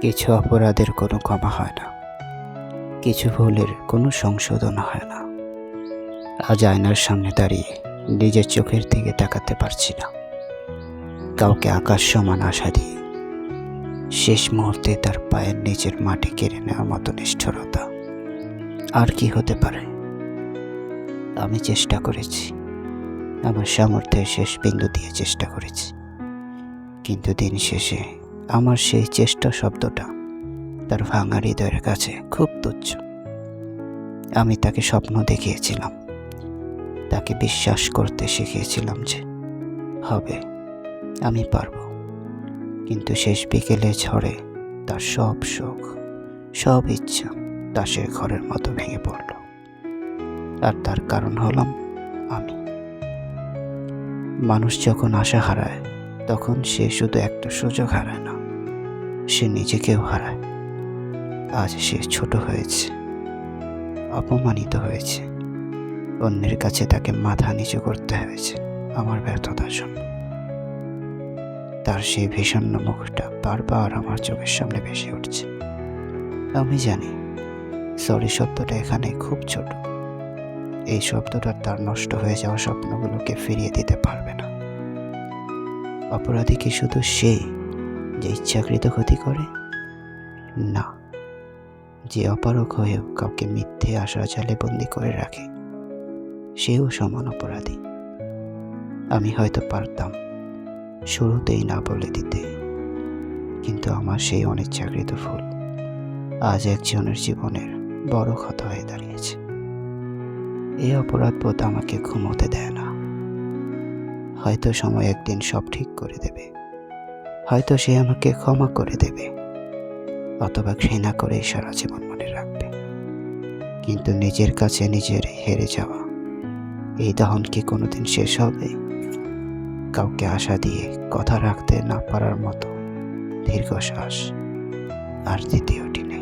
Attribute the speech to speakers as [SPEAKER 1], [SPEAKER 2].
[SPEAKER 1] কিছু অপরাধের কোনো ক্ষমা হয় না, কিছু ভুলের কোনো সংশোধন হয় না। আজ আয়নার সামনে দাঁড়িয়ে নিজের চোখের দিকে তাকাতে পারছি না। কাউকে আকাশ সমান আশা দিয়ে শেষ মুহূর্তে তার পায়ের নিচের মাটি কেড়ে নেওয়ার মতো নিষ্ঠুরতা আর কি হতে পারে? আমি চেষ্টা করেছি, আমার সামর্থ্যের শেষ বিন্দু দিয়ে চেষ্টা করেছি, কিন্তু দিন শেষে আমার সেই চেষ্টা শব্দটা তার ভাঙা হৃদয়ের কাছে খুব তুচ্ছ। আমি তাকে স্বপ্ন দেখিয়েছিলাম, তাকে বিশ্বাস করতে শিখিয়েছিলাম যে হবে, আমি পারব, কিন্তু শেষ বিকেলে ঝড়ে তার সব শোক, সব ইচ্ছা তাসের ঘরের মতো ভেঙে পড়ল। আর তার কারণ হলাম আমি। মানুষ যখন আশা হারায় তখন সে শুধু একটা সুযোগ হারায় না, সে নিজেকেও হারায়। আজ সে ছোট হয়েছে, অপমানিত হয়েছে, অন্যের কাছে তাকে মাথা নিচু করতে হয়েছে আমার ব্যর্থতার জন্য। তার সেই বিষণ্ণ মুখটা বারবার আমার চোখের সামনে ভেসে উঠছে। আমি জানি সরি শব্দটা এখানে খুব ছোট, এই শব্দটা তার নষ্ট হয়ে যাওয়া স্বপ্নগুলোকে ফিরিয়ে দিতে পারবে না। অপরাধী কি শুধু সে যে ইচ্ছাকৃত ক্ষতি করে? না, যে অপারক হয়েও কাউকে মিথ্যে আশার জালে বন্দি করে রাখে, সেও সমান অপরাধী। আমি হয়তো পারতাম শুরুতেই না বলে দিতে, কিন্তু আমার সেই অনিচ্ছাকৃত ভুল আজ একজনের জীবনের বড় ক্ষত হয়ে দাঁড়িয়েছে। এই অপরাধবোধ আমাকে ঘুমোতে দেয় না। হয়তো সময় একদিন সব ঠিক করে দেবে, হয়তো সে আমাকে ক্ষমা করে দেবে, অথবা ঘৃণা করে সারা জীবন মনে রাখবে। কিন্তু নিজের কাছে নিজের হেরে যাওয়া, এই দহন কি কোনোদিন শেষ হবে? কাউকে আশা দিয়ে কথা রাখতে না পারার মতো দীর্ঘশ্বাস আর দ্বিতীয়টি নেই।